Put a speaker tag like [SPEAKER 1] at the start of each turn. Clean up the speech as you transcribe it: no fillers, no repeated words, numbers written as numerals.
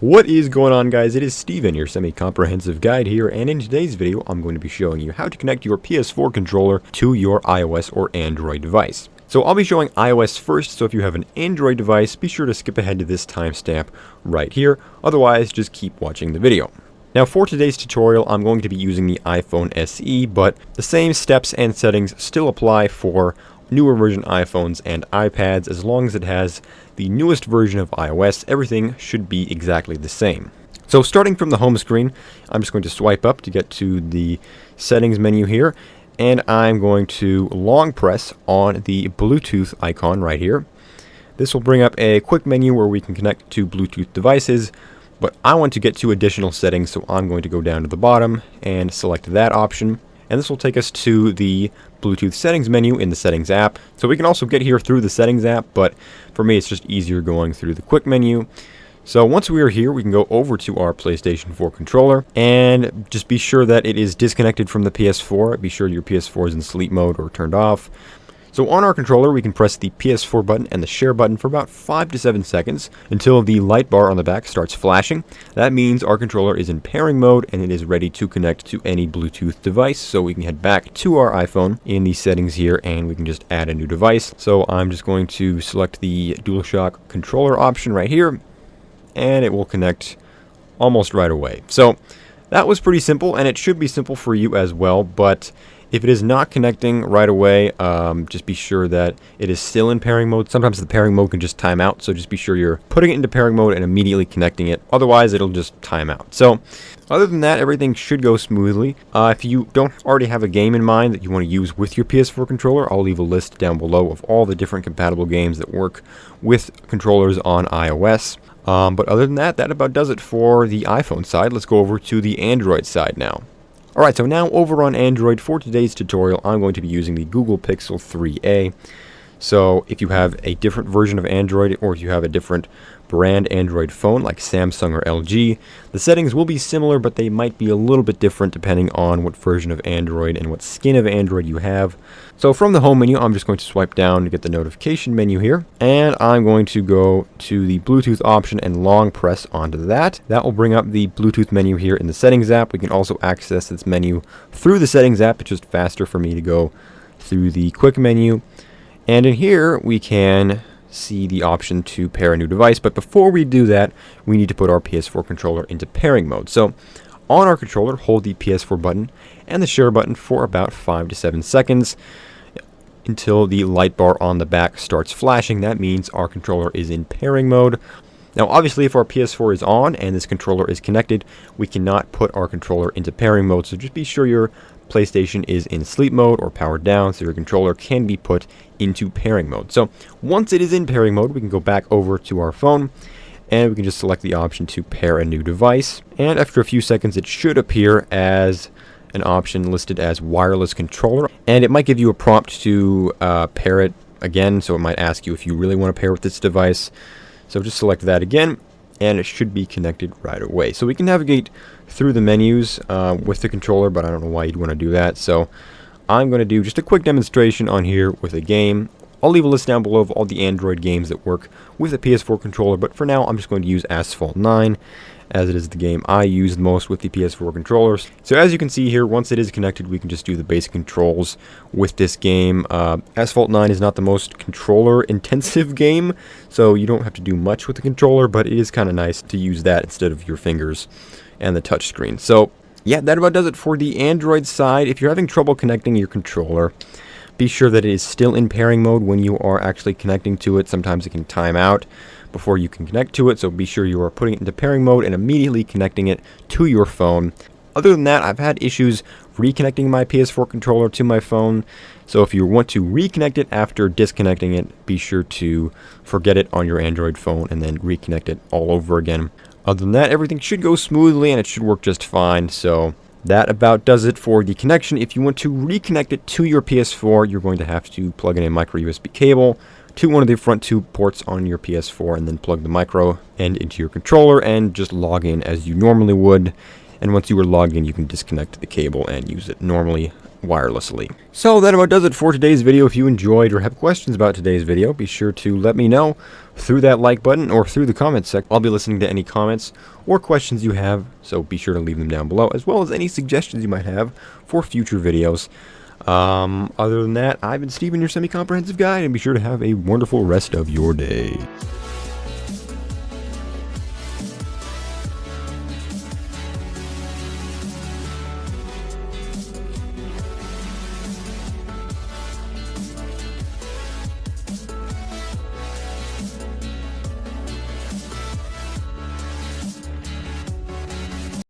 [SPEAKER 1] What is going on, guys? It is Steven, your semi-comprehensive guide here, and in today's video I'm going to be showing you how to connect your PS4 controller to your iOS or Android device. So I'll be showing iOS first, so if you have an Android device, be sure to skip ahead to this timestamp right here, otherwise just keep watching the video. Now for today's tutorial I'm going to be using the iPhone SE, but the same steps and settings still apply for newer version iPhones and iPads. As long as it has the newest version of iOS, everything should be exactly the same. So starting from the home screen, I'm just going to swipe up to get to the settings menu here, and I'm going to long press on the Bluetooth icon right here. This will bring up a quick menu where we can connect to Bluetooth devices, but I want to get to additional settings, so I'm going to go down to the bottom and select that option. And this will take us to the Bluetooth settings menu in the settings app. So we can also get here through the settings app, but for me it's just easier going through the quick menu. So once we are here, we can go over to our PlayStation 4 controller and just be sure that it is disconnected from the PS4. Be sure your PS4 is in sleep mode or turned off. So on our controller, we can press the PS4 button and the share button for about 5 to 7 seconds until the light bar on the back starts flashing. That means our controller is in pairing mode and it is ready to connect to any Bluetooth device. So we can head back to our iPhone in the settings here and we can just add a new device. So I'm just going to select the DualShock controller option right here and it will connect almost right away. So that was pretty simple, and it should be simple for you as well, but if it is not connecting right away, just be sure that it is still in pairing mode. Sometimes the pairing mode can just time out, so just be sure you're putting it into pairing mode and immediately connecting it. Otherwise, it'll just time out. So other than that, everything should go smoothly. If you don't already have a game in mind that you want to use with your PS4 controller, I'll leave a list down below of all the different compatible games that work with controllers on iOS. But other than that, that about does it for the iPhone side. Let's go over to the Android side now. Alright, so now over on Android, for today's tutorial, I'm going to be using the Google Pixel 3a. So if you have a different version of Android, or if you have a different brand Android phone like Samsung or LG, the settings will be similar, but they might be a little bit different depending on what version of Android and what skin of Android you have. So from the home menu, I'm just going to swipe down to get the notification menu here, and I'm going to go to the Bluetooth option and long press onto that. That will bring up the Bluetooth menu here in the settings app. We can also access this menu through the settings app. It's just faster for me to go through the quick menu. And in here, we can see the option to pair a new device. But before we do that, we need to put our PS4 controller into pairing mode. So on our controller, hold the PS4 button and the share button for about 5 to 7 seconds until the light bar on the back starts flashing. That means our controller is in pairing mode. Now, obviously, if our PS4 is on and this controller is connected, we cannot put our controller into pairing mode. So just be sure your PlayStation is in sleep mode or powered down so your controller can be put into pairing mode. So once it is in pairing mode, we can go back over to our phone and we can just select the option to pair a new device. And after a few seconds, it should appear as an option listed as wireless controller. And it might give you a prompt to pair it again. So it might ask you if you really want to pair with this device. So just select that again, and it should be connected right away. So we can navigate through the menus with the controller, but I don't know why you'd want to do that. So I'm going to do just a quick demonstration on here with a game. I'll leave a list down below of all the Android games that work with a PS4 controller, but for now I'm just going to use Asphalt 9, as it is the game I use the most with the PS4 controllers. So as you can see here, once it is connected, we can just do the basic controls with this game. Asphalt 9 is not the most controller-intensive game, so you don't have to do much with the controller, but it is kind of nice to use that instead of your fingers and the touchscreen. So yeah, that about does it for the Android side. If you're having trouble connecting your controller, be sure that it is still in pairing mode when you are actually connecting to it. Sometimes it can time out before you can connect to it, so be sure you are putting it into pairing mode and immediately connecting it to your phone. Other than that, I've had issues reconnecting my PS4 controller to my phone, so if you want to reconnect it after disconnecting it, be sure to forget it on your Android phone and then reconnect it all over again. Other than that, everything should go smoothly and it should work just fine. So that about does it for the connection. If you want to reconnect it to your PS4, you're going to have to plug in a micro USB cable to one of the front two ports on your PS4 and then plug the micro end into your controller and just log in as you normally would. And once you are logged in, you can disconnect the cable and use it normally wirelessly. So that about does it for today's video. If you enjoyed or have questions about today's video, be sure to let me know through that like button or through the comments section. I'll be listening to any comments or questions you have, so be sure to leave them down below, as well as any suggestions you might have for future videos. Other than that, I've been Steven, your semi-comprehensive guide, and be sure to have a wonderful rest of your day.